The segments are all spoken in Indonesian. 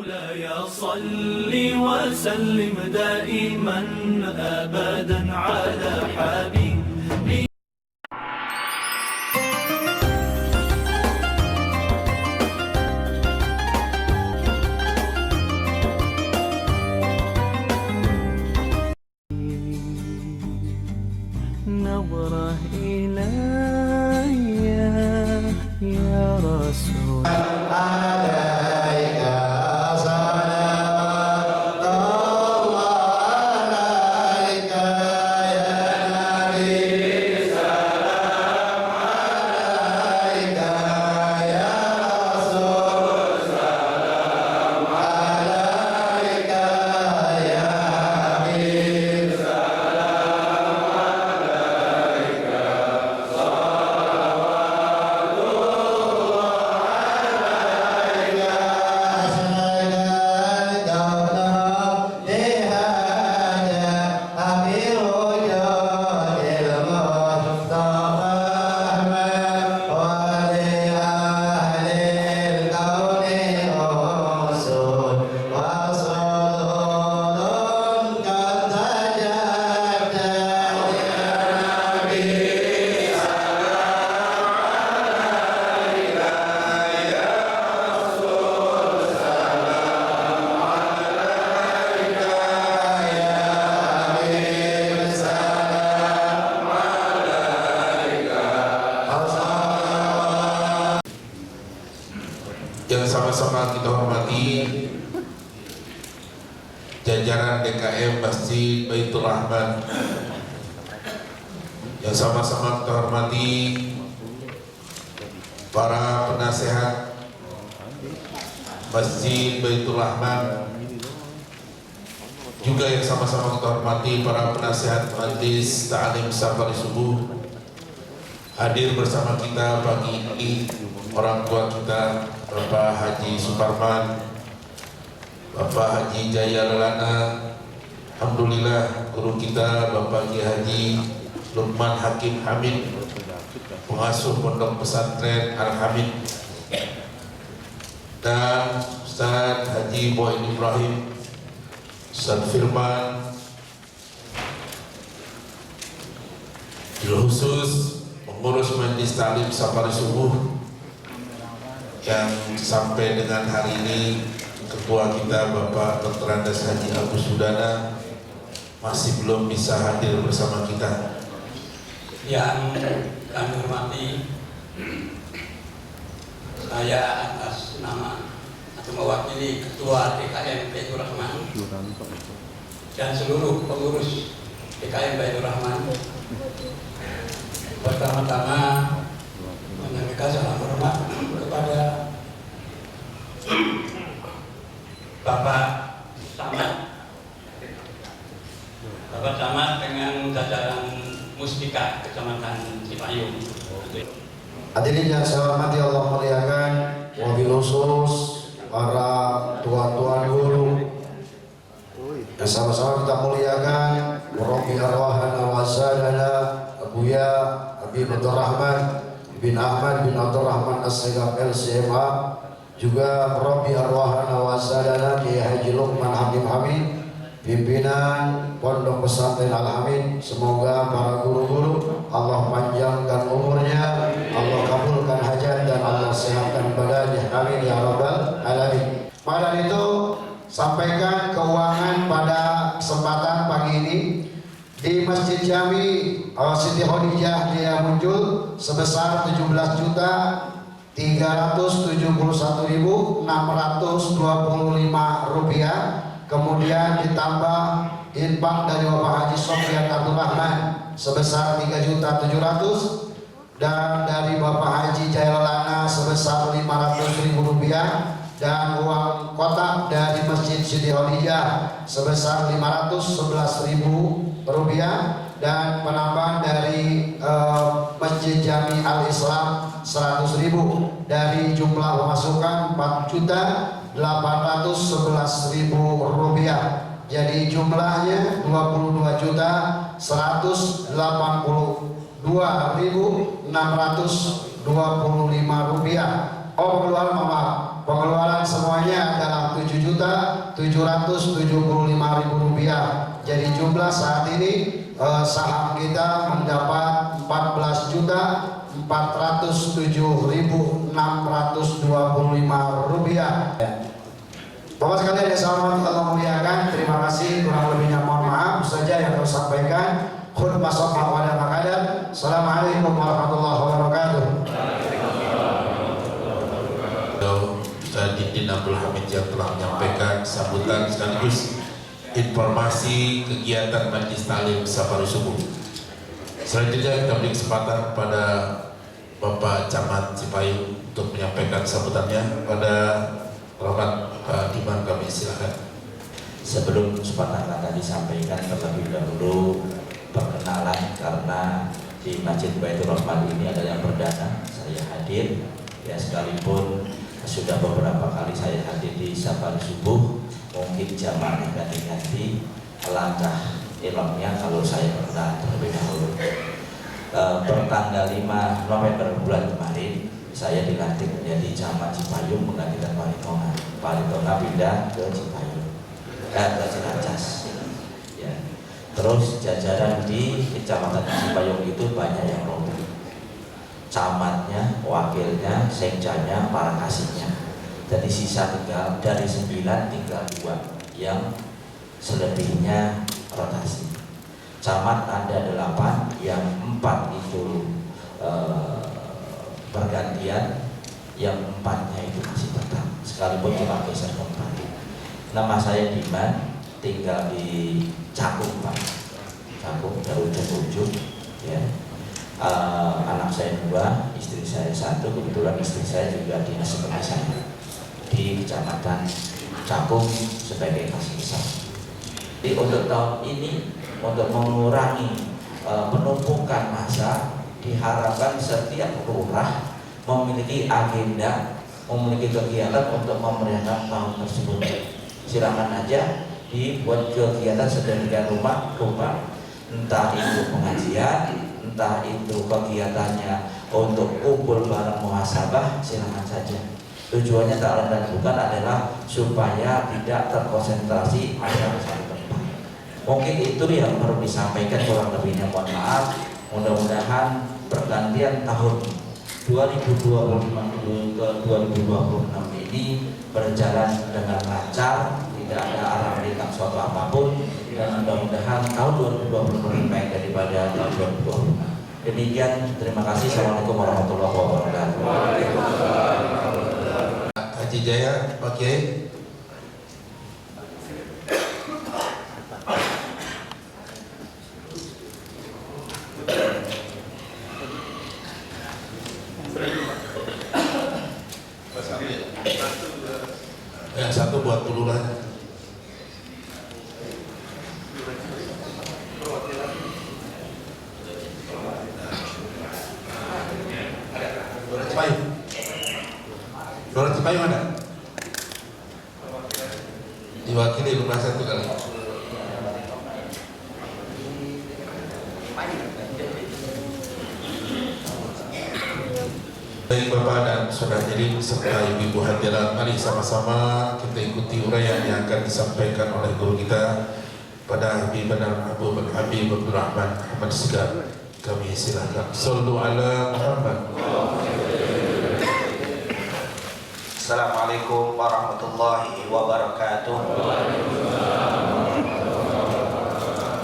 مولاي صل وسلم دائما أبدا على حبيبي. نظرة إلي يا رسول عليك صلوات الله عليك يا نبي سلام عليك يا رسول سلام عليك يا حبيب yang sama-sama kita hormati jajaran DKM Masjid Baitur Rahman, yang sama-sama kita hormati para penasehat Masjid Baitur Rahman, juga yang sama-sama kita hormati para penasehat Majelis Ta'lim Safari Subuh. Hadir bersama kita pagi ini orang tua kita, Bapak Haji Suparman, Bapak Haji Jaya Lelana, alhamdulillah guru kita Bapak Haji Lukman Hakim Hamid, pengasuh Pondok Pesantren Al-Hamid, dan Ustaz Haji Boy Ibrahim, Ustaz Firman, khusus pengurus Majelis Ta'lim Safari Subuh yang sampai dengan hari ini ketua kita Bapak Dr. Andes Haji Agus Sudana masih belum bisa hadir bersama kita. Yang kami hormati, saya atas nama atau mewakili Ketua DKM Baitur Rahman dan seluruh pengurus DKM Baitur Rahman, pertama-tama menyampaikan salam hormat kepada Bapak Samad dengan jajaran Mustika Kecamatan Cipayung. Hadirin yang saya hormati, Allah muliakan, wabil khusus para tuan-tuan guru yang sama-sama kita muliakan, Rabbi arwahana wa sadana Abuya Habib Abdul Rahman bin Ahmad bin Abdul Rahman As-Segaf LCMA, juga Rabbi arwahana wa sadana Kiai Haji Lukman Hakim Hamid, pimpinan Pondok Pesantren Al-Hamid. Semoga para guru-guru Allah panjangkan umurnya, Allah kabulkan hajat, dan Allah sehatkan badannya, amin ya rabbal alamin. Pada itu sampaikan keuangan pada kesempatan pagi ini di Masjid Jami Siti Khadijah dia muncul sebesar 17.371.625 rupiah. Kemudian ditambah infak dari Bapak Haji Sofyan Abdul Rahman sebesar 3.700.000, dan dari Bapak Haji Jailana sebesar 500.000 rupiah, dan uang kotak dari Masjid Siti Khadijah sebesar 511.000 rupiah, dan penambahan dari Masjid Jami Al-Islam 100.000, dari jumlah pemasukan 4.811.000 rupiah. Jadi jumlahnya 22.182.625 rupiah. Oh keluar maaf, pengeluaran semuanya adalah Rp7.775.000. Jadi jumlah saat ini saham kita mendapat Rp14.407.625. Bapak sekalian yang saya hormati Allah muliakan, terima kasih. Kurang lebihnya mohon maaf saja yang kami sampaikan. Khutbah shofah wa makadar. Assalamualaikum warahmatullahi wabarakatuh. Didin Abdul Hamid yang telah menyampaikan sambutan sekaligus informasi kegiatan Majlis Ta'lim Safari Subuh. Selanjutnya kita beri kesempatan kepada Bapak Camat Cipayung untuk menyampaikan sambutannya. Pada Rahmat Pak Diman, kami silakan. Sebelum kesempatan kata disampaikan, terlebih dahulu perkenalan, karena di Masjid Baitur Rahman ini adalah yang perdana saya hadir, ya, sekalipun sudah beberapa kali saya hadir di Safari Subuh, mungkin jamaah ganti-ganti, alangkah eloknya kalau saya pernah terlebih dahulu. Pertanggal 5 November bulan kemarin saya dilantik menjadi Camat Cipayung menggantikan Wali Tona. Wali Tona pindah ke Cipayung, ke Ciracas. Ya. Terus jajaran di Kecamatan Cipayung itu banyak yang roboh. Camatnya, wakilnya, sekjanya, para kasihnya. Jadi sisa tinggal dari 9 tinggal 2 yang selebihnya rotasi. Camat ada 8, yang 4 itu pergantian, yang 4-nya itu masih tetap, sekalipun cuma geser kembali. Nama saya Diman, tinggal di Cakung, Pak. Cakung dari ujung-ujung, ya. Anak saya 2, istri saya 1. Kebetulan istri saya juga dinas seperti saya di Kecamatan Cakung sebagai kasih besar. Jadi untuk tahun ini, untuk mengurangi penumpukan massa, diharapkan setiap lurah memiliki agenda, memiliki kegiatan untuk memeriahkan tahun tersebut. Silakan aja dibuat kegiatan sedemikian rupa, entah itu pengajian, entah itu kegiatannya untuk kumpul bareng muhasabah, silakan saja. Tujuannya tak lain dan bukan adalah supaya tidak terkonsentrasi pada satu tempat. Mungkin itu yang perlu disampaikan, kurang lebihnya mohon maaf. Mudah-mudahan pergantian tahun 2025 ke 2026 ini berjalan dengan lancar, tidak ada arah melintang suatu apapun, dan mudah-mudahan tahun 2020 lebih baik daripada tahun 2020. Demikian, terima kasih. Assalamualaikum warahmatullahi wabarakatuh. Haji Jaya, Pak Kiai. Yang satu buat dulu lah. Lurah Cipayung ada? Diwakili Lurah 1 kali. Baik Bapak dan Saudara hadirin serta Ibu hadirat, mari sama-sama kita ikuti uraian yang akan disampaikan oleh guru kita pada Habib Abu Habib Abdul Rahman Ahmad Segar. Kami silakan. Sallu ala Muhammad. Assalamualaikum warahmatullahi wabarakatuh.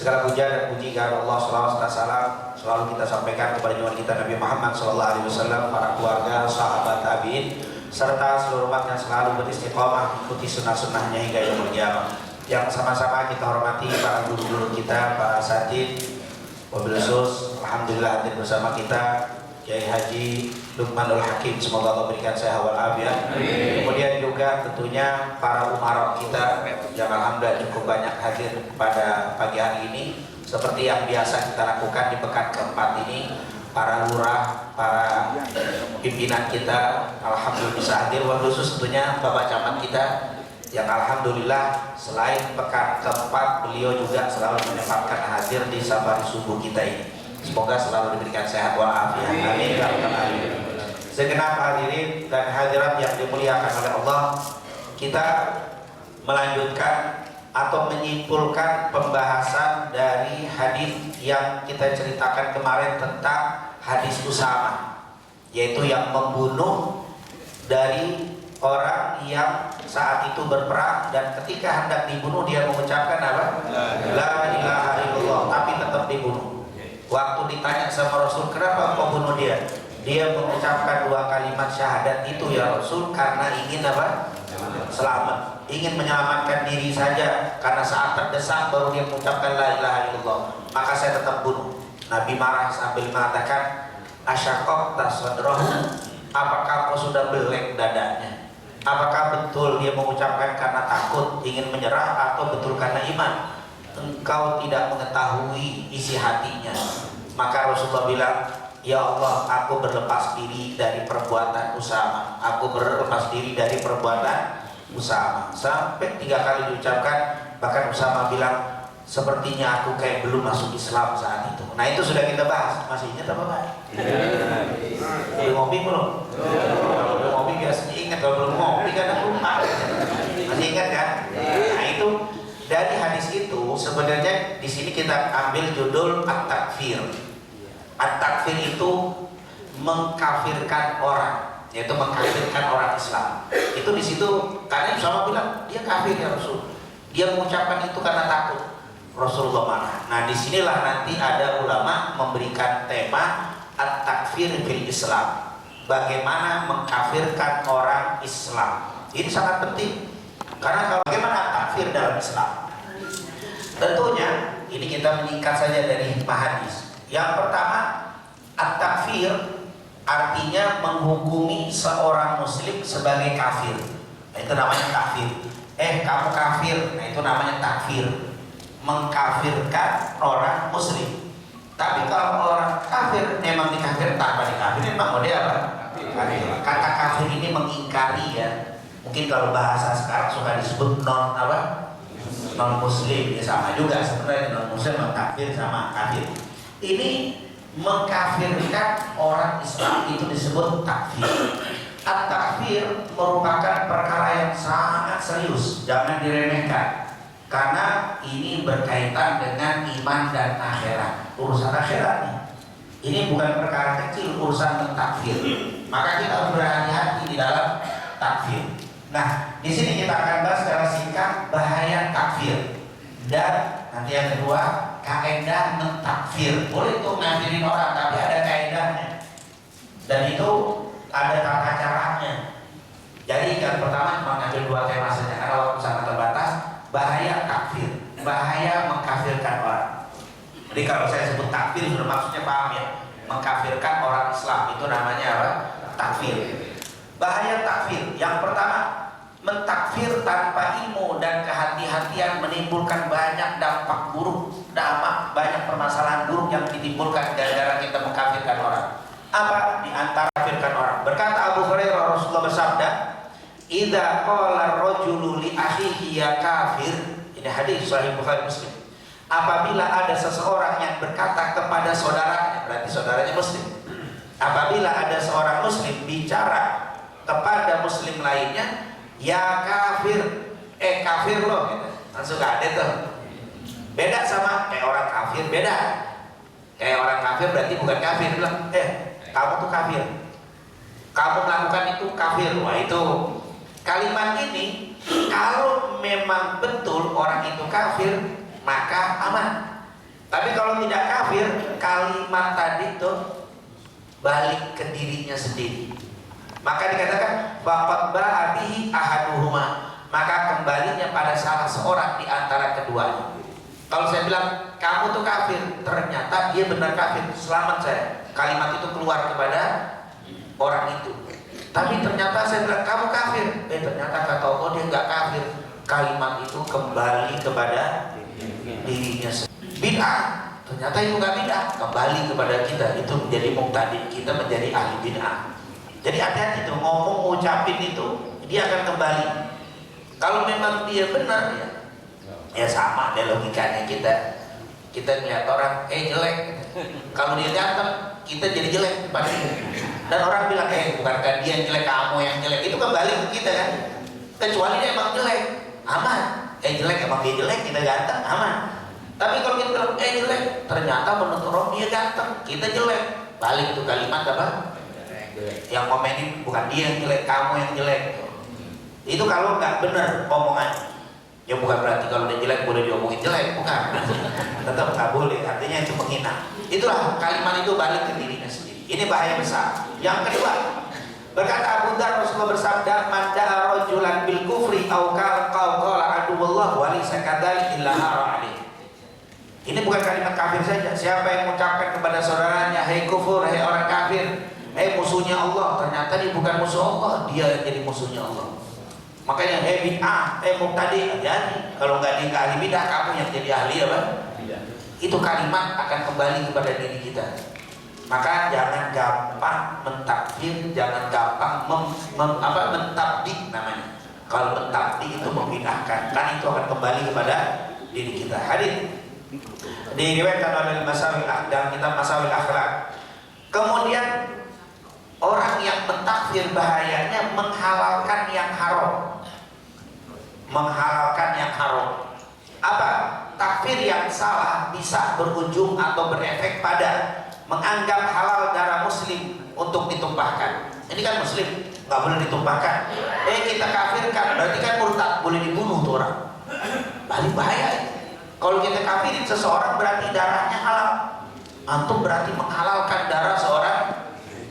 Segala puja dan puji kepada Allah, selawat dan salam selalu kita sampaikan kepada junjungan kita Nabi Muhammad SAW, para keluarga, sahabat, tabi'in, serta seluruh umat yang selalu beristiqomah mengikuti sunnah-sunnahnya hingga yaumul qiyamah. Yang sama-sama kita hormati para guru-guru kita, para asatidz, wabil khusus, alhamdulillah hadir bersama kita Kiai Haji Luqmanul Hakim, semoga Allah berikan sehat walafiat. Kemudian juga tentunya para umarok kita yang alhamdulillah cukup banyak hadir pada pagi hari ini. Seperti yang biasa kita lakukan di pekan keempat ini, para lurah, para pimpinan kita alhamdulillah bisa hadir. Wabil khusus tentunya Bapak Camat kita yang alhamdulillah selain pekan keempat, beliau juga selalu menyempatkan hadir di Safari Subuh kita ini. Semoga selalu diberikan sehat walafiat. Amin. Segenap hadirin dan hadirat yang dimuliakan oleh Allah, kita melanjutkan atau menyimpulkan pembahasan dari hadis yang kita ceritakan kemarin tentang hadis Usama, yaitu yang membunuh dari orang yang saat itu berperang dan ketika hendak dibunuh dia mengucapkan apa? La ilaha illallah, tapi tetap dibunuh. Waktu ditanya sama Rasul, kenapa kau bunuh dia? Dia mengucapkan 2 kalimat syahadat itu ya Rasul karena ingin apa? Selamat, ingin menyelamatkan diri saja, karena saat terdesak baru dia mengucapkan la ilaha illallah, maka saya tetap bunuh. Nabi marah sambil mengatakan, asyaqaqta sadrahu, apakah kau sudah belek dadanya? Apakah betul dia mengucapkan karena takut ingin menyerah atau betul karena iman? Engkau tidak mengetahui isi hatinya. Maka Rasulullah bilang, ya Allah, aku berlepas diri dari perbuatan Usama. Aku berlepas diri dari perbuatan Usama. Sampai 3 kali diucapkan. Bahkan Usama bilang, sepertinya aku kayak belum masuk Islam saat itu. Nah itu sudah kita bahas. Masih ingat apa Pak? Belum ngopi belum? Kalau belum ngopi biasanya ingat. Kalau belum ngopi kadang lupa. Masih ingat kan? Nah itu dari hadis itu sebenarnya di sini kita ambil judul at-takfir. At-takfir itu mengkafirkan orang, yaitu mengkafirkan orang Islam. Itu di situ karena Usama bilang dia kafir ya Rasul. Dia mengucapkan itu karena takut. Rasulullah marah. Nah disinilah nanti ada ulama memberikan tema at-takfir fil Islam. Bagaimana mengkafirkan orang Islam. Ini sangat penting. Karena kalau bagaimana takfir dalam Islam? Tentunya ini kita menyingkat saja dari hikmah hadis. Yang pertama, at-takfir artinya menghukumi seorang muslim sebagai kafir. Nah, itu namanya takfir. Kamu kafir. Nah, itu namanya takfir. Mengkafirkan orang muslim. Tapi kalau orang kafir memang dikafir tanpa dikafir, memang model apa? Kafir. Kata kafir ini mengingkari ya. Mungkin kalau bahasa sekarang suka disebut non apa? Non muslim, ya sama juga sebenarnya non muslim mengkafir sama kafir. Ini mengkafirkan orang Islam itu disebut takfir. At-takfir merupakan perkara yang sangat serius, jangan diremehkan. Karena ini berkaitan dengan iman dan akhirat, urusan akhiratnya. Ini bukan perkara kecil, urusan mentakfir. Maka kita harus berhati-hati di dalam takfir. Nah, di sini kita akan bahas secara singkat bahaya takfir dan nanti yang kedua kaidah mentakfir. Boleh tuh ngafirin orang, tapi ada kaidahnya. Dan itu ada tata caranya. Jadi yang pertama cuma ngambil 2 tema saja karena waktu sangat terbatas. Bahaya takfir, bahaya mengkafirkan orang. Jadi kalau saya sebut takfir sudah maksudnya paham ya. Mengkafirkan orang Islam itu namanya apa? Takfir. Bahaya takfir. Yang pertama, mentakfir tanpa ilmu dan kehati-hatian menimbulkan banyak dampak buruk, banyak permasalahan buruk yang ditimbulkan gara-gara kita mengkafirkan orang. Apa? Di antara kafirkan orang. Berkata Abu Hurairah, Rasulullah bersabda, "Idza qala ar-rajulu li akhihi ya kafir." Ini hadis sahih Bukhari Muslim. Apabila ada seseorang yang berkata kepada saudaranya, berarti saudaranya muslim. Apabila ada seorang muslim bicara kepada muslim lainnya, ya kafir, kafir loh, gitu. Langsung gak ada tuh. Beda sama kayak orang kafir, beda. Kayak orang kafir berarti bukan kafir, bilang, kamu tuh kafir. Kamu melakukan itu kafir. Wah itu kalimat ini kalau memang betul orang itu kafir maka aman. Tapi kalau tidak kafir, kalimat tadi tuh balik ke dirinya sendiri. Maka dikatakan faqad ba'a bihi ahaduhuma, maka kembalinya pada salah seorang di antara keduanya. Kalau saya bilang kamu tuh kafir, ternyata dia benar kafir, selamat saya. Kalimat itu keluar kepada orang itu. Tapi ternyata saya bilang kamu kafir, ternyata kata Allah dia nggak kafir. Kalimat itu kembali kepada dirinya sendiri. Bid'ah, ternyata itu nggak bid'ah, kembali kepada kita. Itu menjadi muqtadi, kita menjadi ahli bid'ah. Jadi hati-hati tuh ngomong ngucapin itu, dia akan kembali. Kalau memang dia benar ya sama deh logikanya kita lihat orang jelek. Kalau dia ganteng, kita jadi jelek pada dia. Dan orang bilang, bukankah dia yang jelek, kamu yang jelek. Itu kembali ke kita kan. Kecuali dia emang jelek, aman. Jelek emang dia jelek, kita ganteng, aman. Tapi kalau kita bilang jelek, ternyata menurut orang dia ganteng, kita jelek, balik itu kalimat apa? Yang komenin bukan dia yang jelek, kamu yang jelek. Itu kalau nggak benar omongan. Ya bukan berarti kalau dia jelek boleh diomongin jelek, bukan. Tetap nggak boleh, artinya itu menghina. Itulah kalimat itu balik ke dirinya sendiri. Ini bahaya besar. Yang kedua, berkata Abu Dzar, Rasulullah bersabda, "Man da'a rajulan bil kufri aw qala aduwallah wa laysa kadzalik illa hara alaihi." Ini bukan kalimat kafir saja. Siapa yang mengucapkan kepada saudaranya, "Hei kufur, hei orang kafir, hei musuhnya Allah," ternyata dia bukan musuh Allah, dia yang jadi musuhnya Allah. Makanya hei bid'ah, mubtadi, hati-hati. Kalau nggak di ahli bid'ah, kamu yang jadi ahli apa? Itu kalimat akan kembali kepada diri kita. Maka jangan gampang mentakfir, jangan gampang mentabdik namanya. Kalau mentabdik itu membid'ahkan, kan itu akan kembali kepada diri kita. Hadir diriwayatkan oleh Masawil dalam kitab Masawil Akhlak. Kemudian orang yang mentakfir bahayanya menghalalkan yang haram. Menghalalkan yang haram. Apa? Takfir yang salah bisa berujung atau berefek pada menganggap halal darah muslim untuk ditumpahkan. Ini kan muslim, nggak boleh ditumpahkan. Kita kafirkan, berarti kan murtad, boleh dibunuh tuh orang. Paling bahaya. Kalau kita kafirin seseorang berarti darahnya halal. Antum berarti menghalalkan darah seorang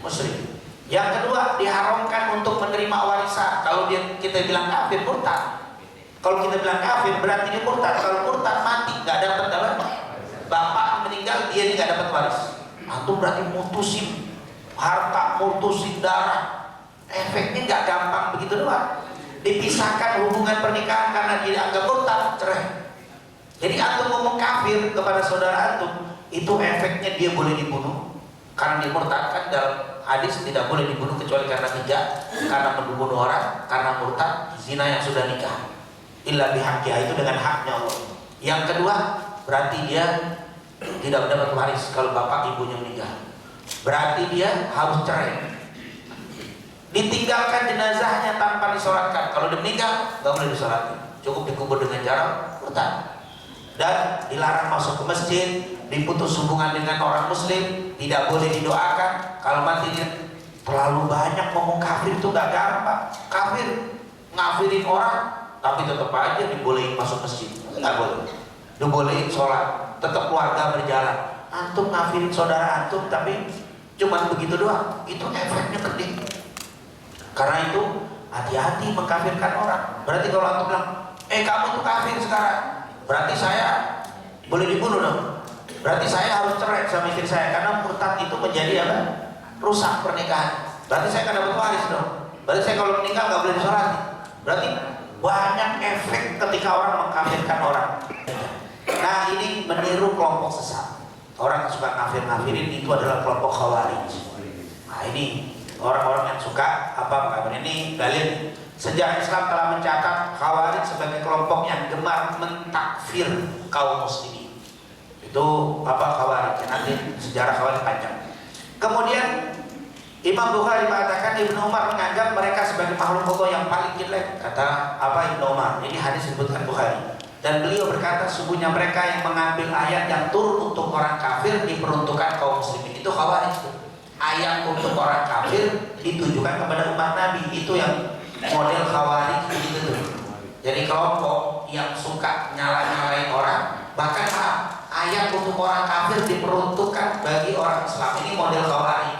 muslim. Yang kedua, diharamkan untuk menerima warisan. Kalau kita bilang kafir, murtad. Kalau kita bilang kafir, berarti dia murtad. Kalau murtad mati, nggak dapat apa? Bapak meninggal, dia nggak dapat waris. Antum berarti mutusin harta, mutusin darah. Efeknya nggak gampang begitu doang. Dipisahkan hubungan pernikahan karena dia anggap murtad, cerai. Jadi antum ngomong kafir kepada saudara antum, itu efeknya dia boleh dibunuh karena dia murtad. Kan dalam hadis tidak boleh dibunuh kecuali karena 3, karena membunuh orang, karena murtad, zina yang sudah nikah. Illa bihaqqiha, itu dengan haknya Allah. Yang kedua, berarti dia tidak dapat waris kalau bapak ibunya meninggal. Berarti dia harus cerai. Ditinggalkan jenazahnya tanpa disolatkan. Kalau dia meninggal, nggak boleh disolatkan. Cukup dikubur dengan cara murtad. Dan dilarang masuk ke masjid, diputus hubungan dengan orang muslim, tidak boleh didoakan. Kalau mati dia terlalu banyak ngomong kafir itu nggak gampang. Kafir ngafirin orang, tapi tetap aja dibolehin masuk masjid, nggak boleh. Dibolehin sholat, tetap keluarga berjalan. Antum ngafirin saudara antum, tapi cuma begitu doang, itu efeknya gede. Karena itu hati-hati mengkafirkan orang. Berarti kalau antum bilang, kamu tuh kafir sekarang, berarti saya boleh dibunuh dong. Berarti saya harus cerai sama istri saya karena murtad itu menjadi apa? Rusak pernikahan. Berarti saya akan dapat waris dong. Berarti saya kalau meninggal nggak boleh disolati. Berarti banyak efek ketika orang mengkafirkan orang. Nah, ini meniru kelompok sesat. Orang yang suka kafir-kafirin itu adalah kelompok khawarij. Nah, ini orang-orang yang suka ini dalil. Sejarah Islam telah mencatat khawarij sebagai kelompok yang gemar mentakfir kaum muslimin. Itu khawarij? Nanti sejarah khawarij panjang. Kemudian Imam Bukhari mengatakan Ibnu Umar menganggap mereka sebagai makhluk Allah yang paling jelek. Kata Ibnu Umar, ini hadis disebutkan Bukhari. Dan beliau berkata, sesungguhnya mereka yang mengambil ayat yang turun untuk orang kafir diperuntukkan kaum muslimin. Itu khawarij. Ayat untuk orang kafir ditujukan kepada umat Nabi. Itu yang model khawarij begitu tuh. Jadi kelompok yang suka nyala-nyalain orang, bahkan ayat untuk orang kafir diperuntukkan bagi orang Islam. Ini model khawarij.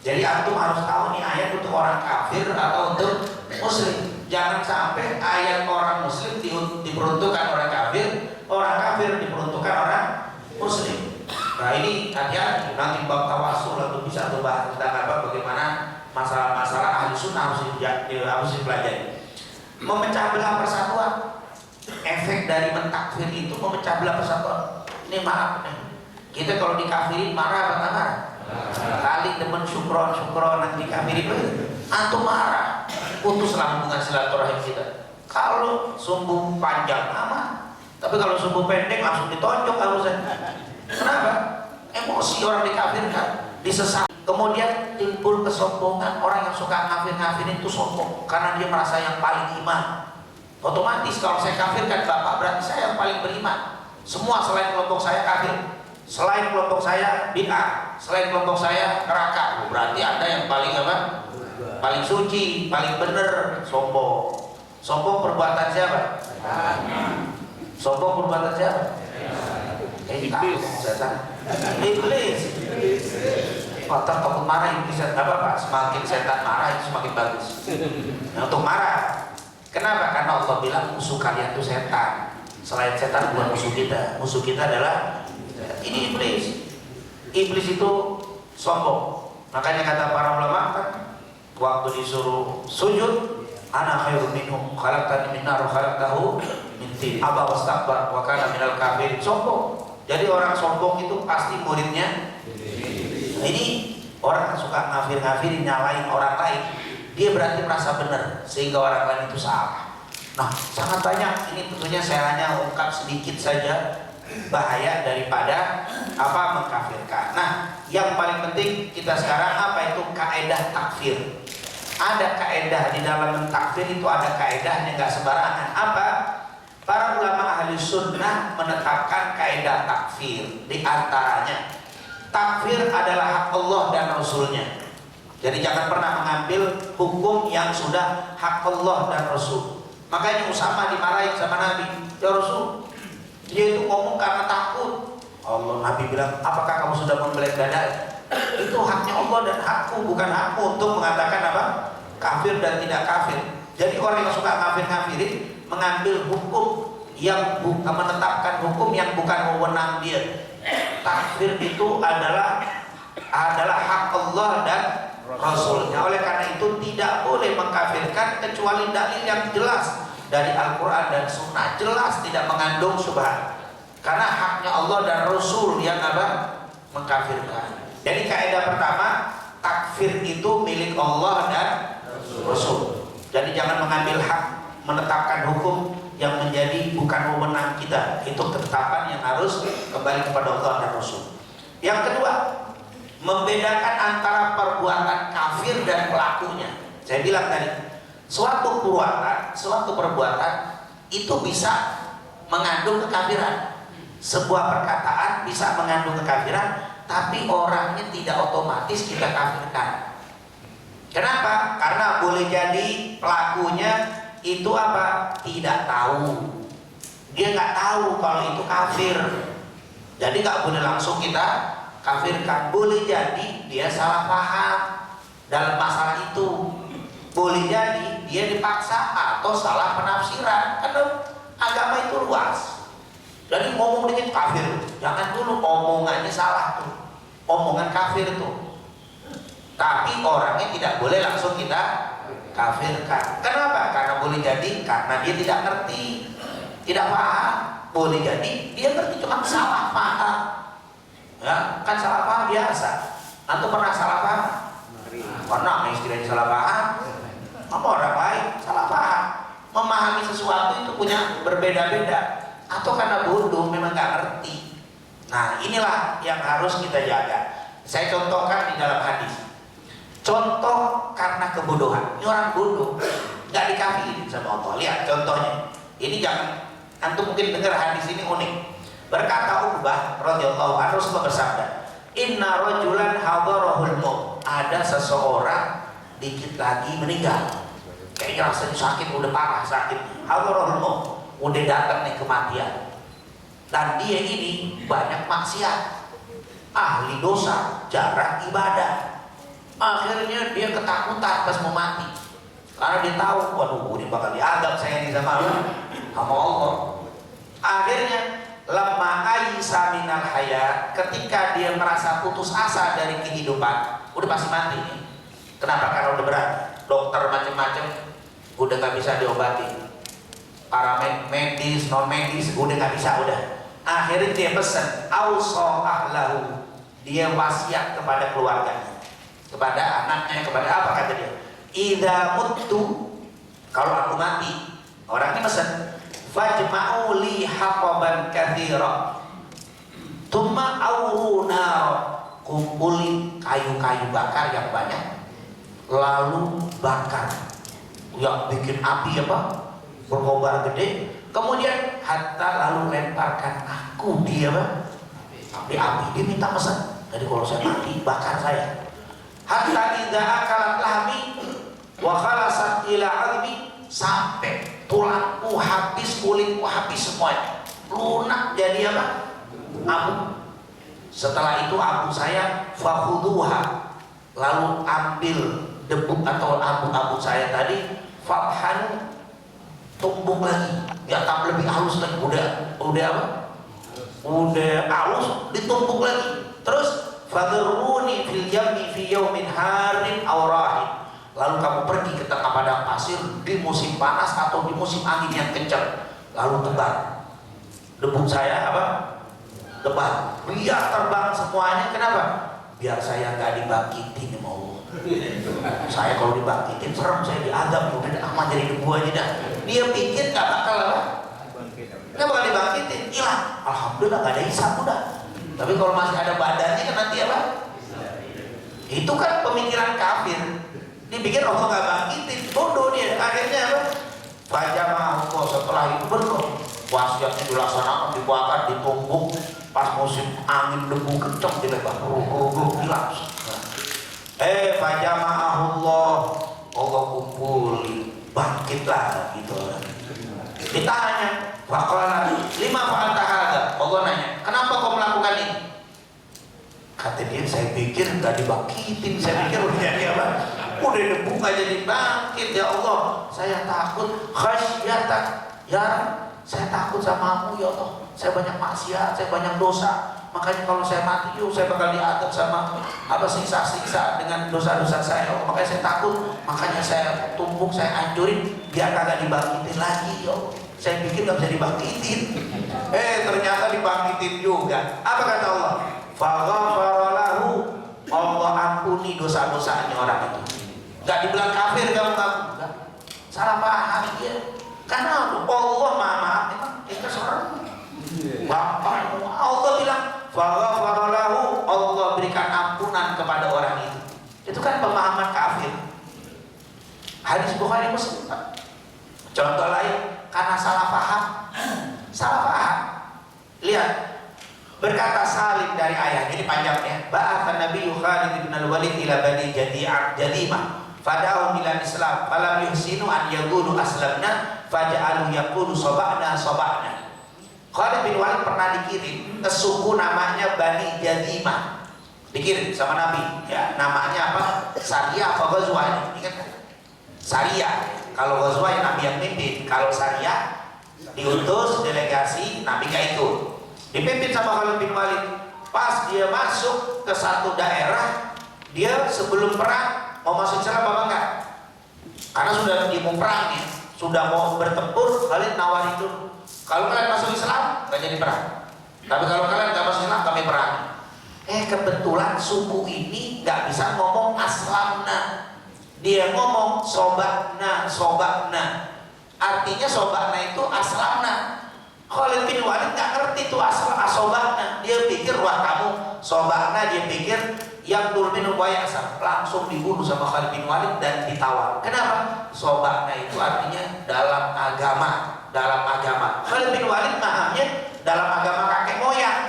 Jadi antum harus tahu nih ayat untuk orang kafir atau untuk muslim. Jangan sampai ayat orang muslim diperuntukkan orang kafir diperuntukkan orang muslim. Nah, ini hati-hati, nanti bab tawasul atau bisa bahas tentang bagaimana masalah-masalah ahli sunnah harus dipelajari. Memecah belah persatuan. Efek dari mentakfir itu memecah belah persatuan. Ini maaf nih. Kita kalau dikafirin marah apa nggak marah? Kali demen syukron nanti dikafirin antum marah. Putuslah hubungan silaturahim kita. Kalau sumbu panjang aman, tapi kalau sumbu pendek langsung ditonjok harusnya. Kenapa? Emosi orang dikafirkan, disesat. Kemudian timbul kesombongan. Orang yang suka ngafir-ngafirin itu sombong karena dia merasa yang paling iman. Otomatis kalau saya kafirkan bapak, berarti saya yang paling beriman. Semua selain kelompok saya kafir, selain kelompok saya bid'ah, selain kelompok saya neraka. Berarti Anda yang paling apa? Paling suci, paling benar. Sombong. Sombong perbuatan siapa? Sombong perbuatan siapa? Iblis. Setan. Iblis. Kotor takut marah iblis. Apa Pak? Semakin setan marah itu semakin bagus. Nah, untuk marah. Kenapa? Karena Allah bilang musuh kalian itu setan. Selain setan bukan musuh kita. Musuh kita adalah ini iblis. Iblis itu sombong. Makanya kata para ulama kan, waktu disuruh sujud, ana khairun minhum khalaqtani min nar wa khalaqtahu min tin. Aba wastakbar wa kana minal kafirin. Sombong. Jadi orang sombong itu pasti muridnya. Nah, ini orang yang suka ngafir-ngafirin, nyalain orang lain, dia berarti merasa benar sehingga orang lain itu salah. Nah, sangat banyak. Ini tentunya saya hanya ungkap sedikit saja bahaya daripada apa mengkafirkan. Nah, yang paling penting kita sekarang apa itu kaedah takfir. Ada kaedah di dalam mentakfir, itu ada kaedahnya, nggak sembarangan. Apa? Para ulama ahli sunnah menetapkan kaedah takfir. Di antaranya, takfir adalah hak Allah dan Rasulnya. Jadi jangan pernah mengambil hukum yang sudah hak Allah dan Rasul. Makanya Usama dimarahin sama Nabi, ya Rasul, dia itu ngomong karena takut. Allah, Nabi bilang, apakah kamu sudah membelai dada? Itu haknya Allah dan hakku, bukan hakku untuk mengatakan apa? Kafir dan tidak kafir. Jadi orang yang suka kafir-kafirin mengambil hukum yang bukan, menetapkan hukum yang bukan wewenang dia. Takfir itu adalah hak Allah dan Rasulnya. Oleh karena itu tidak boleh mengkafirkan kecuali dalil yang jelas dari Al-Quran dan Sunnah, jelas tidak mengandung syubhat. Karena haknya Allah dan Rasul yang apa? Mengkafirkan. Jadi kaidah pertama, takfir itu milik Allah dan Rasul. Jadi jangan mengambil hak menetapkan hukum yang menjadi bukan wewenang kita. Itu ketetapan yang harus kembali kepada Allah dan Rasul. Yang kedua, membedakan antara perbuatan kafir dan pelakunya. Saya bilang tadi, suatu perbuatan itu bisa mengandung kekafiran. Sebuah perkataan bisa mengandung kekafiran, tapi orangnya tidak otomatis kita kafirkan. Kenapa? Karena boleh jadi pelakunya itu apa? Tidak tahu. Dia nggak tahu kalau itu kafir. Jadi nggak boleh langsung kita kafirkan. Boleh jadi dia salah paham dalam masalah itu. Boleh jadi dia dipaksa atau salah penafsiran. Karena agama itu luas. Jadi ngomong dikit kafir, jangan dulu omongannya salah tuh, omongan kafir tuh. Tapi orangnya tidak boleh langsung kita kafirkan. Kenapa? Karena boleh jadi karena dia tidak ngerti, tidak paham. Boleh jadi dia ngerti cuma salah paham. Ya, kan salah paham biasa. Antum pernah salah paham? Pernah, istilahnya salah paham. Apa orang lain salah paham? Memahami sesuatu itu punya berbeda-beda. Atau karena bodoh memang nggak ngerti. Nah, inilah yang harus kita jaga. Saya contohkan di dalam hadis. Contoh karena kebodohan. Ini orang bodoh, nggak dikafirin sama Allah. Lihat contohnya. Ini jangan, antum mungkin dengar hadis ini unik. Berkata Uqbah radhiyallahu anhu, Rasulullah bersabda, Inna rajulan hadarahul maut. Ada seseorang dikit lagi meninggal. Kayaknya rasanya sakit, udah parah sakit. Hadarahul maut, udah datang nih kematian. Dan dia ini banyak maksiat, ahli dosa, jarang ibadah. Akhirnya dia ketakutan pas mau mati, karena dia tahu, waduh ini bakal diadab saya nih sama Allah. Akhirnya lamma aisa minal hayat, ketika dia merasa putus asa dari kehidupan, udah pasti mati nih. Kenapa? Karena udah berat, dokter macam-macam udah nggak bisa diobati, para medis, non medis udah nggak bisa, udah. Akhirnya dia pesan, auso ahlahu, dia wasiat kepada keluarganya, kepada anaknya, kepada apa kata dia? Idza muttu, kalau aku mati, orangnya pesan, fajma'u li haqaban katsira, thumma awru nar, kumpulin kayu-kayu bakar yang banyak, lalu bakar, yang bikin api apa, berkobar gede, kemudian hatta lalu lemparkan aku dia apa, api, dia minta pesan, jadi kalau saya mati bakar saya. Hatta idza akalat lahmi wa khalasat ila albi, sampai tulangku habis, kulitku habis semuanya, lunak jadi apa, abu. Setelah itu abu saya fakhuduha, lalu ambil debu atau abu-abu saya tadi, fathanu, tumbuk lagi, ya tak lebih halus lagi, udah apa? Udah halus, ditumbuk lagi. Terus fadruni fil yammi fi yaumin harin aw rahin, lalu kamu pergi ke tengah padang pasir di musim panas atau di musim angin yang kencang, lalu tebar debu saya apa? Tebar, biar terbang semuanya. Kenapa? Biar saya nggak dibangkitin sama Allah. Saya kalau dibangkitin serem, saya diadab, udah aman jadi debu aja dah. Dia pikir nggak bakal apa? Nggak bakal dibangkitin, hilang. Alhamdulillah nggak ada hisab udah. Tapi kalau masih ada badannya kan nanti apa? Itu kan pemikiran kafir. Dipikir Allah nggak bangkitin, bodoh dia. Akhirnya apa? Fajamah Allah, setelah itu berkah. Wasiatnya dilaksanakan, dibakar, ditumbuk. Pas musim angin debu kencang dilempar, hilang. Fajama'ahullah, Allah kumpuli, bangkitlah gitu. Ditanya, faqala lima fa'alta hadza? Allah nanya, kenapa kau melakukan ini? Kata dia, saya pikir nggak dibangkitin, saya pikir udah jadi apa? Udah debu nggak jadi bangkit, ya Allah. Saya takut, khasyatak, ya saya takut samamu ya Allah. Saya banyak maksiat, saya banyak dosa. Makanya kalau saya mati, saya bakal diadab sama apa, siksa-siksa dengan dosa-dosa saya. Makanya saya takut, makanya saya tumbuk, saya hancurin biar kagak dibangkitin lagi. Yo, saya pikir nggak bisa dibangkitin. Ternyata dibangkitin juga. Apa kata Allah? Faghfara lahu, Allah ampuni dosa-dosanya orang itu. Nggak dibilang kafir kamu, enggak. Salah paham dia. Karena Allah maaf, memang kita seorang Bapak. Allah bilang faghfara lahu, Allah berikan ampunan kepada orang itu. Itu kan pemahaman kafir. Hadis Bukhari Muslim. Contoh lain, karena salah paham. Salah paham. Lihat, berkata Salim dari ayah, ini panjangnya. Ba'atha Nabi Khalid bin al-Walid ila Bani Jadimah fada'u ila Islam falam yuhsinu an yaqulu aslamna faja'alu yaqulu saba'na. Khalid bin Walid pernah dikirim ke suku namanya Bani Jadimah, dikirim sama Nabi, ya namanya apa? Sariyah apa Ghazwah? Ingat kan? Sariyah. Kalau Ghazwah ya Nabi yang mimpin, kalau Sariyah diutus delegasi, Nabi gak ikut, dipimpin sama Khalid bin Walid. Pas dia masuk ke satu daerah, dia sebelum perang mau masuk Islam apa enggak? Karena sudah mau perang nih, sudah mau bertempur, Khalid nawarin dulu, kalau kalian masuk Islam nggak jadi perang, tapi kalau kalian nggak masuk Islam kami perang. Kebetulan suku ini nggak bisa ngomong aslamna, dia ngomong sobakna. Artinya sobakna itu aslamna. Khalid bin Walid nggak ngerti itu asobakna. Dia pikir wah kamu sobakna, dia pikir yang minum wayasam, langsung dibunuh sama Khalid bin Walid dan ditawar. Kenapa? Sobakna itu artinya dalam agama. Khalid bin Walid pahamnya dalam agama kakek moyang,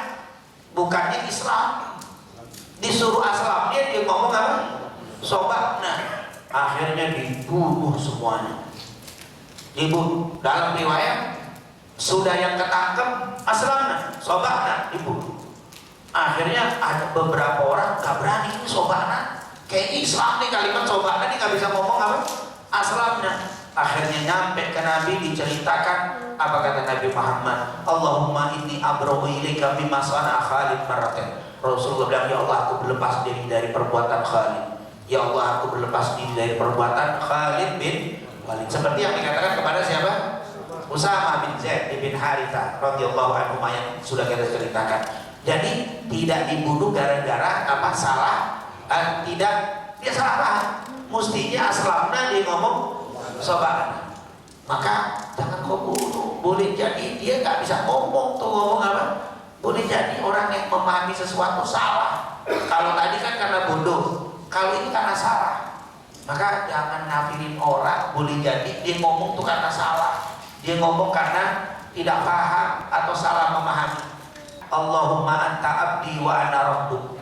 bukannya Islam. Disuruh aslamnya dia ngomong apa? Sobakna. Akhirnya dibunuh semuanya. Dibunuh. Dalam riwayat sudah yang ketangkep aslamna, sobakna, dibunuh. Akhirnya ada beberapa orang gak berani, ini sobakna, kayak Islam nih kalimat sobakna ini gak bisa ngomong apa? Aslamna. Akhirnya nyampe ke Nabi, diceritakan apa kata Nabi Muhammad, Allahumma inni abra'u ilaika mimma sana'a Khalid marratain. Rasulullah bilang, ya Allah aku berlepas diri dari perbuatan Khalid. Ya Allah aku berlepas diri dari perbuatan Khalid bin Walid. Seperti yang dikatakan kepada siapa? Usama bin Zaid bin Harithah radhiyallahu anhu yang sudah kita ceritakan. Jadi tidak dibunuh gara-gara apa salah, tidak, dia salah paham. Mestinya aslamna dia ngomong sobat. Maka jangan kau bunuh. Boleh jadi dia nggak bisa ngomong tuh, ngomong apa? Boleh jadi orang yang memahami sesuatu salah. Kalau tadi kan karena bodoh, kalau ini karena salah. Maka jangan ngafirin orang. Boleh jadi dia ngomong itu karena salah, dia ngomong karena tidak paham atau salah memahami. Allahumma anta abdi wa ana rabbuk.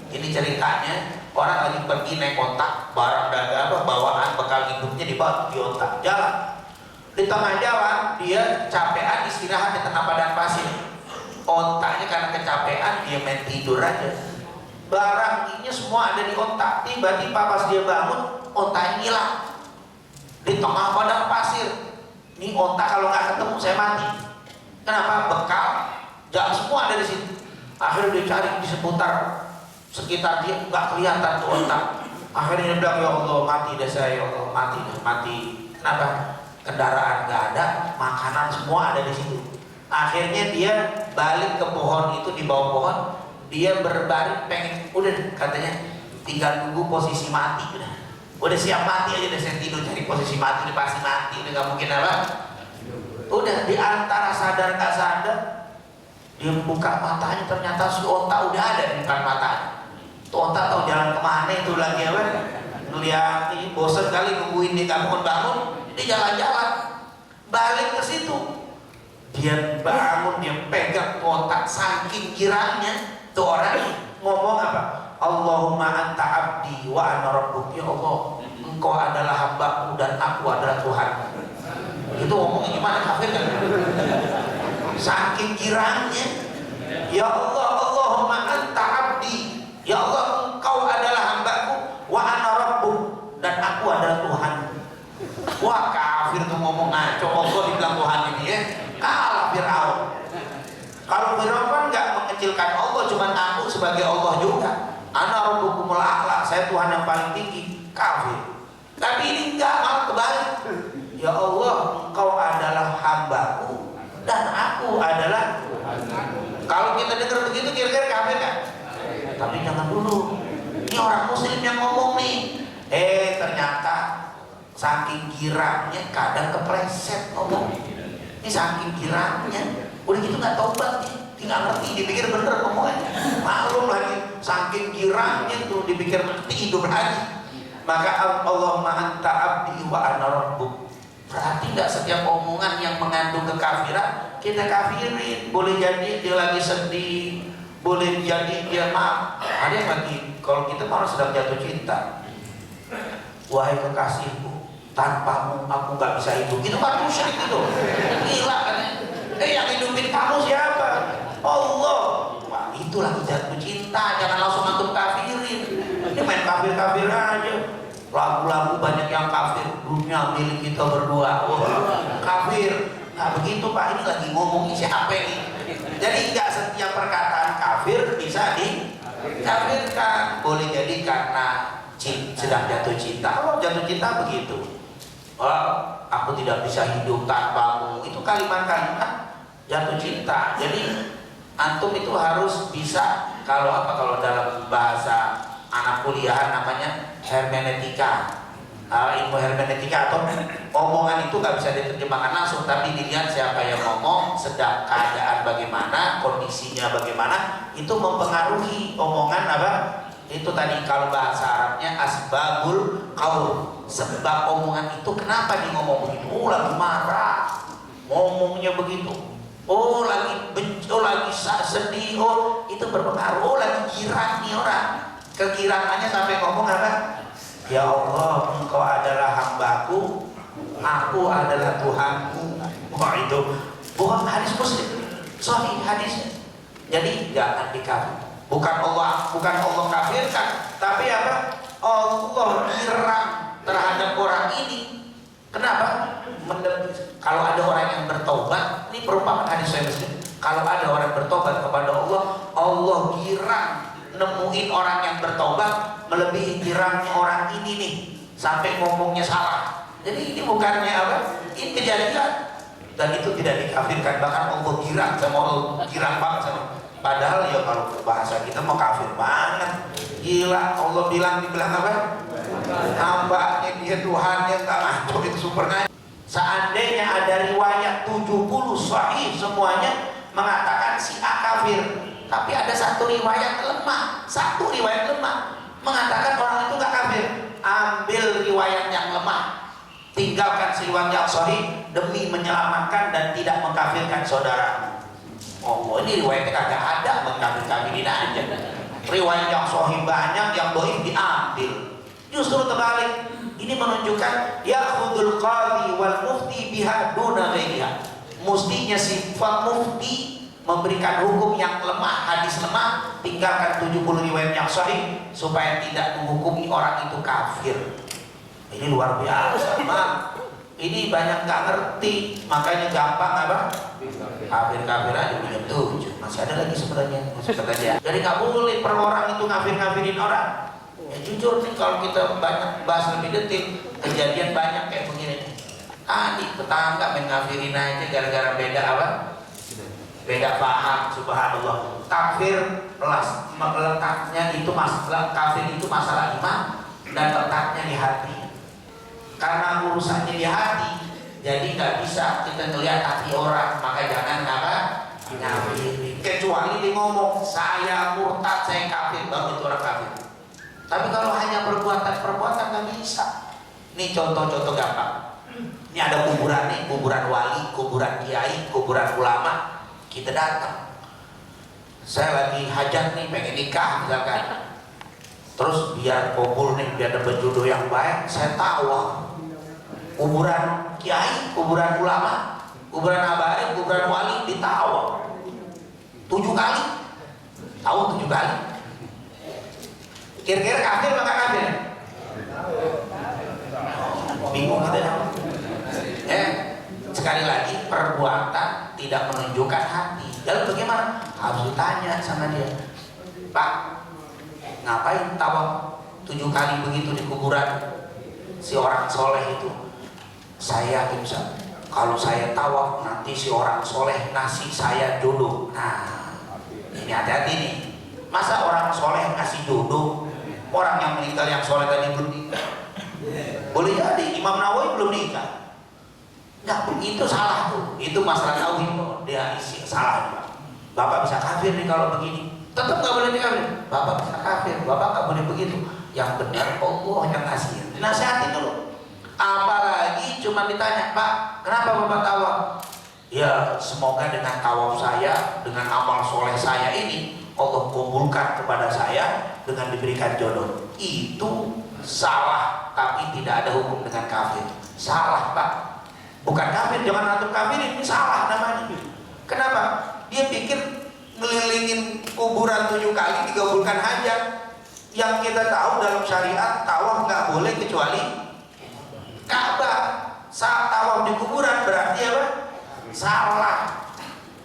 Ini ceritanya orang lagi pergi naik otak, barang dagang bawaan bekal hidupnya dibawa di otak, jalan. Di tengah jalan dia capean istirahat di tengah padang pasir. Otaknya karena kecapean dia main tidur aja. Barang ini semua ada di otak. Tiba-tiba pas dia bangun, otaknya hilang di tengah padang pasir. Ini otak kalau nggak ketemu saya mati. Kenapa? Bekal, jangan semua ada di situ. Akhirnya dia cari di sekitar dia, nggak kelihatan tuh otak. Akhirnya dia bilang, ya Allah mati deh saya, ya Allah mati. Kenapa? Kendaraan nggak ada, makanan semua ada di situ. Akhirnya dia balik ke pohon itu, di bawah pohon dia berbaring pengen, udah katanya tinggal nunggu posisi mati, udah siap mati aja deh, saya tidur cari posisi mati, udah pasti mati, udah nggak mungkin apa. Udah di antara sadar nggak sadar dia buka matanya, ternyata si otak udah ada di depan matanya. Tuh otak tahu jalan kemana itu lagi apa? Ngeliat ini bosan kali nungguin dia bangun-bangun, dia jalan-jalan balik ke situ. Dia bangun, dia pegang otak, saking girangnya tuh orang ngomong apa? Allahumma anta abdi wa ana rabbuk. Ya Allah, engkau adalah hambaku dan aku adalah Tuhan. Itu ngomongnya gimana, kafir kan? Saking girangnya. Ya Allah, Allahumma anta abdi. Ya Allah, engkau adalah hambaku wa ana rabbuk dan aku adalah Tuhan. Wah, kafir tuh ngomong ngaco. Allah dibilang Tuhan ini ya. Kalah Fir'aun. Kalau Fir'aun kan nggak mengecilkan Allah, cuma ngaku sebagai Allah juga. Ana rabbukumul a'la, saya Tuhan yang paling tinggi. Kafir. Tapi ini enggak, malah kebalik. Ya Allah, engkau adalah hambaku dan aku adalah Tuhan. Kalau kita dengar begitu kira-kira kafir kan? Tapi jangan dulu. Ini orang muslim yang ngomong nih. Ternyata saking girangnya kadang kepleset ngomong. Ini saking girangnya, udah gitu nggak taubat nih, nggak ngerti, dipikir bener ngomongnya, maklum lagi, saking girangnya tuh dipikir ngerti hidup lagi. Maka Allahumma anta abdi wa ana rabbuk. Berarti nggak setiap omongan yang mengandung kekafiran kita kafirin. Boleh jadi dia lagi sedih, boleh jadi dia maaf. Ada yang lagi, kalau kita malah sedang jatuh cinta, wahai kekasihku, tanpamu aku nggak bisa hidup. Itu kan musyrik itu, gila kan? Yang hidupin kamu siapa? Allah. Wah, itu lagi jatuh cinta. Jangan langsung antum kafirin. Ini main kafir-kafir aja. Lagu-lagu banyak yang kafir. Dunia milik kita berdua. Wah, kafir. Nah begitu Pak, ini lagi ngomong siapa ini? Jadi nggak setiap perkataan kafir bisa dikafirkan. Boleh jadi karena sedang jatuh cinta. Kalau jatuh cinta begitu. Oh, aku tidak bisa hidup tanpamu. Itu kalimat-kalimat jatuh cinta. Jadi antum itu harus bisa, kalau dalam bahasa anak kuliah namanya hermeneutika, ilmu hermeneutika, atau omongan itu nggak bisa diterjemahkan langsung, tapi dilihat siapa yang ngomong, sedang keadaan bagaimana, kondisinya bagaimana, itu mempengaruhi omongan apa. Itu tadi kalau bahasa Arabnya asbabul qaul, sebab omongan itu kenapa dia ngomong begitu. Oh lagi marah ngomongnya begitu, oh lagi benci, oh lagi sedih, oh itu berpengaruh. Oh lagi girang nih orang, kegirangannya sampai ngomong apa? Ya Allah, engkau adalah hambaku, aku adalah Tuhanku. Wah itu bukan hadis Muslim, sahih hadisnya. Jadi jangan dikafir. Bukan Allah kafirkan, tapi apa? Allah girang terhadap orang ini. Kenapa? Kalau ada orang yang bertobat, ini perumpamaan hadis Sahih Muslim. Kalau ada orang bertobat kepada Allah, Allah girang nemuin orang yang bertobat melebihi girangnya orang ini nih, sampai ngomongnya salah. Jadi ini bukannya apa? Ini kejadian dan itu tidak dikafirkan. Bahkan Allah girang sama Allah, girang banget sama. Padahal ya kalau bahasa kita mau kafir banget, gila. Allah dibilang apa? Hambanya dia Tuhannya, nggak ngaco, itu super ngaco. Seandainya ada riwayat 70 sahih semuanya mengatakan si A kafir, tapi ada satu riwayat lemah mengatakan orang itu nggak kafir. Ambil riwayat yang lemah, tinggalkan riwayat yang sahih demi menyelamatkan dan tidak mengkafirkan saudara. Oh, ini riwayatnya kagak ada mengkafir-kafirin aja. Riwayat yang sahih banyak, yang dhaif diambil. Justru terbalik. Ini menunjukkan ya'khudul qadhi wal mufti biha duna ghairiha. Mustinya sifat mufti memberikan hukum yang lemah, hadis lemah, tinggalkan 70 riwayat yang sahih supaya tidak menghukumi orang itu kafir. Ini luar biasa, Bang. Ini banyak nggak ngerti, makanya gampang apa? Kafir-kafir aja jam 7. Masih ada lagi sebenarnya. Jadi nggak boleh per orang itu ngafir-ngafirin orang. Ya jujur nih, kalau kita banyak bahas lebih detil, kejadian banyak kayak begini. Adik tetangga main ngafirin aja gara-gara beda apa? Beda paham, subhanallah. Kafir letaknya itu masalah, kafir itu masalah iman dan letaknya di hati. Karena urusannya di hati, jadi nggak bisa kita ngelihat hati orang, maka jangan apa? Ngafir. Kecuali dia ngomong saya murtad, saya kafir, baru itu orang kafir. Tapi kalau hanya perbuatan nggak bisa. Ini contoh-contoh gampang. Ini ada kuburan nih, kuburan wali, kuburan kiai, kuburan ulama. Kita datang. Saya lagi hajat nih, pengen nikah misalkan. Terus biar kabul nih, biar dapat jodoh yang baik, saya tawaf. Kuburan kiai, kuburan ulama, kuburan abarim, kuburan wali ditawaf 7 kali. Tahu 7 kali? Kira-kira kafir maka kafir? Bingung kita ya. Sekali lagi, perbuatan tidak menunjukkan hati. Lalu bagaimana? Harus ditanya sama dia. Pak, ngapain tawaf 7 kali begitu di kuburan si orang soleh itu? Saya bisa, kalau saya tawaf nanti si orang soleh ngasih saya jodoh. Nah, ini hati-hati nih. Masa orang soleh ngasih jodoh? Orang yang meninggal yang soleh tadi belum nikah. Boleh jadi Imam Nawawi belum nikah. Enggak, itu salah tuh. Itu masalah tauhid tuh. Dia isi salah. Bapak bisa kafir nih kalau begini. Tetap nggak boleh dikafir. Bapak bisa kafir. Bapak nggak boleh begitu. Yang benar Allah yang ngasih. Dinasihati dulu. Apalagi cuma ditanya, Pak, kenapa Bapak tawaf? Ya, semoga dengan tawaf saya, dengan amal soleh saya ini, Allah kumpulkan kepada saya dengan diberikan jodoh. Itu salah, tapi tidak ada hukum dengan kafir. Salah, Pak. Bukan kafir, jangan antum kafir, ini salah namanya. Kenapa? Dia pikir ngelilingin kuburan 7 kali digabulkan hajat. Yang kita tahu dalam syariat, tawaf nggak boleh kecuali Ka'bah. Saat tawaf di kuburan berarti apa? Salah.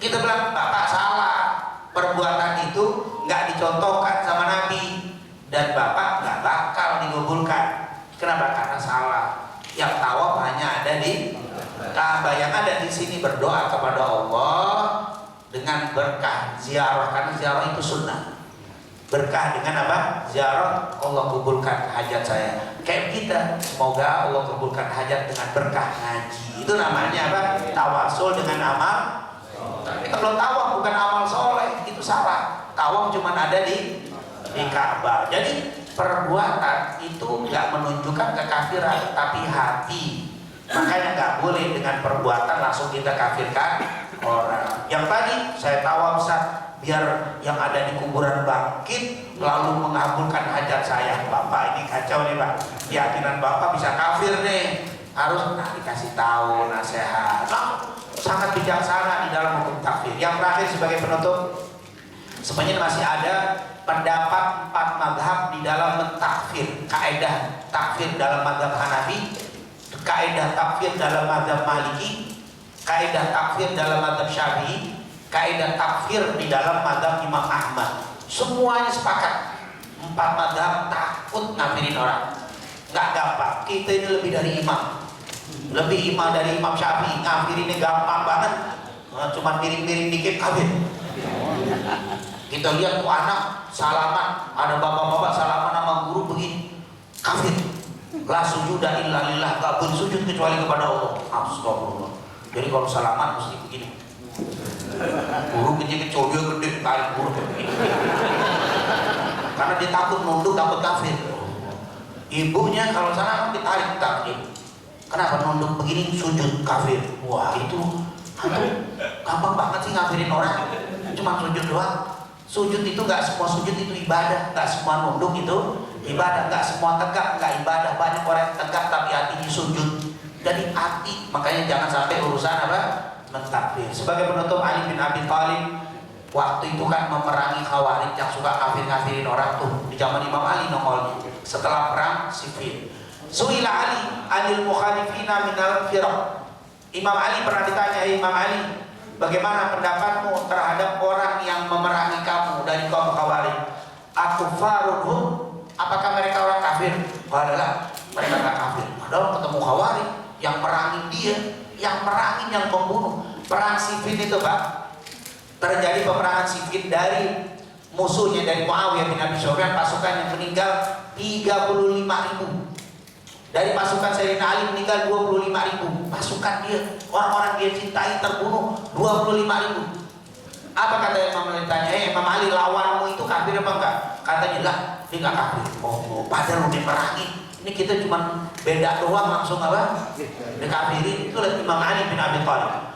Kita bilang, Bapak salah. Perbuatan itu nggak dicontohkan sama Nabi dan Bapak nggak bakal digabulkan. Kenapa? Karena salah. Yang tawaf hanya ada di Ka'bah. Yang ada di sini berdoa kepada Allah dengan berkah ziarah, karena ziarah itu sunnah. Berkah dengan apa? Ziarah, Allah kabulkan hajat saya. Kayak kita, semoga Allah kabulkan hajat dengan berkah ngaji. Itu namanya apa? Tawasul dengan amal. Tapi kalau tawaf bukan amal soleh, itu salah. Tawaf cuma ada di Ka'bah. Jadi perbuatan itu nggak menunjukkan kekafiran, tapi hati. Makanya nggak boleh dengan perbuatan langsung kita kafirkan orang. Yang tadi saya tawaf biar yang ada di kuburan bangkit lalu mengabulkan hajat saya. Bapak ini kacau nih Pak, keyakinan Bapak bisa kafir nih. Harus dikasih tahu nasihat. Sangat bijaksana di dalam hukum takfir. Yang terakhir sebagai penutup, sebenarnya masih ada pendapat 4 mazhab di dalam mentakfir. Kaidah takfir dalam mazhab Hanafi, kaidah takfir dalam mazhab Maliki, kaidah takfir dalam mazhab Syafi'i, kaidah takfir di dalam mazhab Imam Ahmad. Semuanya sepakat 4 mazhab takut ngafirin orang. Nggak gampang. Kita ini lebih dari imam, lebih imam dari Imam Syafi'i. Ngafirinnya gampang banget, cuma miring-miring dikit kafir. Kita lihat tuh anak salaman, ada bapak-bapak salaman sama guru begini, kafir. La sujuda illa lillah, gak boleh sujud kecuali kepada Allah. Astagfirullah. Jadi kalau salaman mesti begini. Guru kecil-kecil dia gede, tarik guru begini. Karena dia takut nunduk, takut kafir. Ibunya kalau salah ditarik tangan. Kenapa nunduk begini sujud kafir? Wah itu gampang banget sih ngafirin orang. Cuma sujud doang. Sujud itu nggak semua sujud itu ibadah, nggak semua nunduk itu ibadah, nggak semua tegak nggak ibadah. Banyak orang yang tegak tapi hatinya sujud. Jadi hati, makanya jangan sampai urusan apa mentakbir. Sebagai penutup, Ali bin Abi Thalib waktu itu kan memerangi Khawarij yang suka ngafirin orang tuh di zaman Imam Ali nongolnya setelah perang Siffin. Su'ila Ali anil mukhalifina minal firaq. Imam Ali pernah ditanya, Imam Ali, bagaimana pendapatmu terhadap orang yang memerangi kamu dari kaum Khawarij? Akufarunhum, apakah mereka orang kafir? Padahal mereka tidak kafir. Padahal ketemu Khawarij yang merangi dia, yang merangi, yang membunuh. Perang Siffin itu Pak, terjadi peperangan Siffin dari musuhnya, dari Muawiyah bin Abi Sufyan, pasukan yang meninggal 35.000. Dari pasukan Sayyidina Ali meninggal 25.000. Pasukan dia, orang-orang dia cintai terbunuh 25.000. Apa kata Imam Ali? Tanya, Imam Ali, lawanmu itu kafir apa enggak? Katanya lah, dia enggak kafir. Oh, padahal udah perangi. Ini kita cuma beda doang langsung apa? Dikafirin. Itu Imam Ali bin Abi Thalib.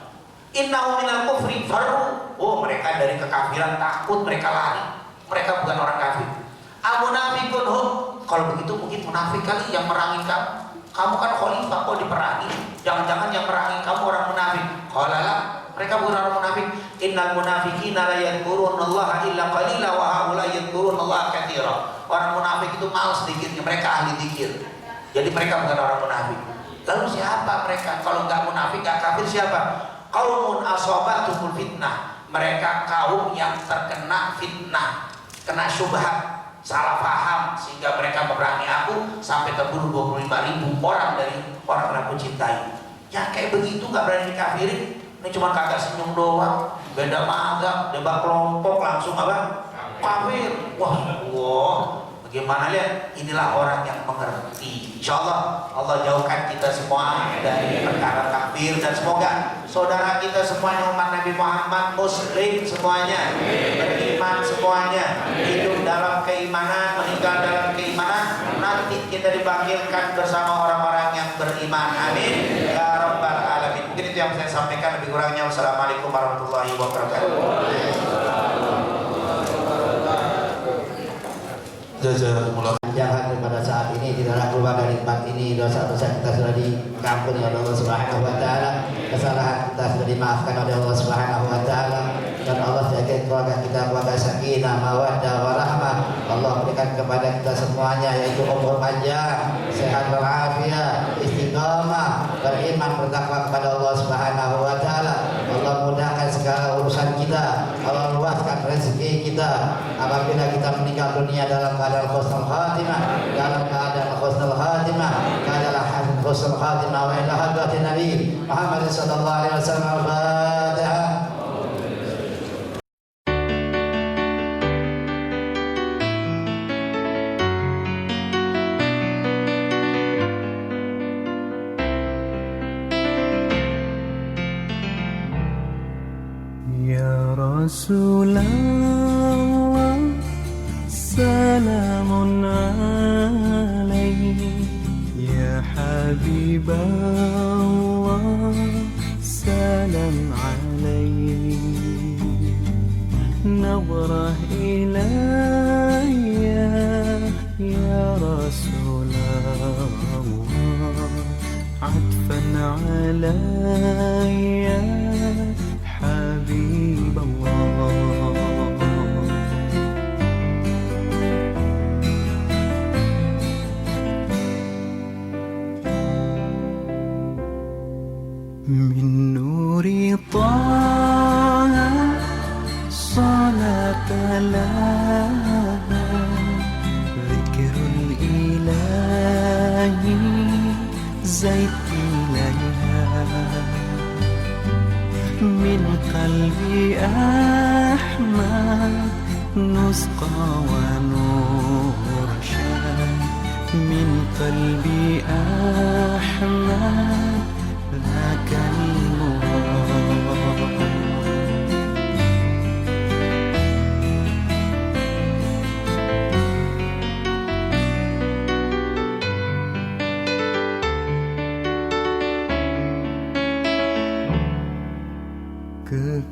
Innahu minal kufri farru. Oh, mereka dari kekafiran takut, mereka lari. Mereka bukan orang kafir. Amunafikun hum. Kalau begitu mungkin munafik kali yang merangi kamu. Kamu kan khalifah kok diperangi. Jangan-jangan yang merangi kamu orang munafik. Qalalah, mereka bukan orang munafik. Innal munafiqina la yadhkurunallaha illa qalila wa haula yadhkurunallaha katsira. Orang munafik itu malas zikirnya, mereka ahli zikir. Jadi mereka bukan orang munafik. Lalu siapa mereka? Kalau enggak munafik, enggak kafir siapa? Qaumun asabatul fitnah. Mereka kaum yang terkena fitnah, kena syubhat, salah paham, sehingga mereka memerangi aku sampai terbunuh 25.000 orang dari orang yang aku cintai. Ya kayak begitu nggak berani dikafirin. Ini cuma kagak senyum doang, beda mazhab, debat kelompok langsung apa? Kafir. Wah, bagaimana lihat? Inilah orang yang mengerti. Insyaallah Allah jauhkan kita semua dari perkara kafir, dan semoga saudara kita semuanya umat Nabi Muhammad muslim semuanya, beriman semuanya, hidup dalam keimanan, meninggal dalam keimanan, nanti kita dibangkitkan bersama orang-orang yang beriman. Amin ya rabbal alamin. Mungkin itu yang saya sampaikan, lebih kurangnya wassalamualaikum warahmatullahi wabarakatuh. Jazakumullah. Jangan pada saat ini tidaklah keluar dari tempat ini. Dosa-dosa kita sudah diampuni oleh Allah Subhanahu wa taala. Kesalahan kita sudah dimaafkan oleh Allah Subhanahu wa taala. Dan Allah jaga keluarga kita, keluarga sakinah, mawaddah, warahmah. Allah berikan kepada kita semuanya yaitu umur panjang, sehat walafiat, istiqamah, beriman, bertakwa kepada Allah Subhanahu wa taala. Allah mudahkan segala urusan kita. Allah luaskan rezeki kita. Apabila kita meninggal dunia dalam keadaan husnul khatimah, dalam keadaan husnul khatimah, keadaan husnul khatimah wa ila hadratin Nabi Muhammad sallallahu alaihi wasallam. Al-Fatihah. Ya Rasulullah, salamun alaihi. Ya Habiballah, salam alaihi. Nadrah ilayya ya Rasulullah, atfan alayya حبيب الله. من نور طه صلاة لها ذكر الإله زيت إليها من قلبي أحمد نسقى ونرشد. من قلبي أحمد ذاك المراد.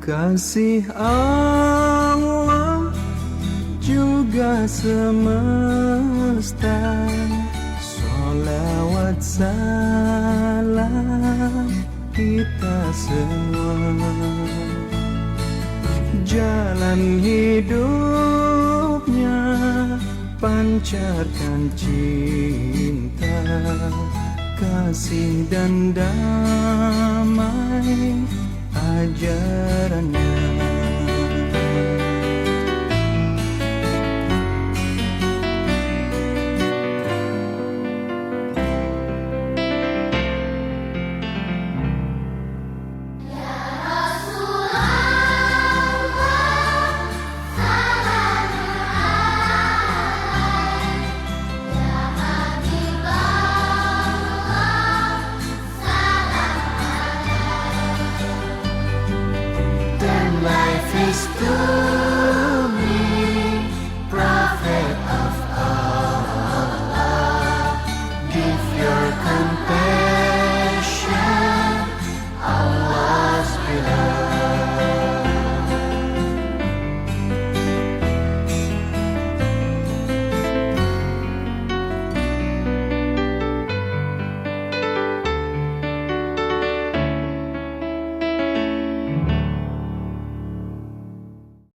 kasih Allah juga semesta, sholawat salam kita semua. Jalan hidupnya pancarkan cinta, kasih dan damai ajarannya.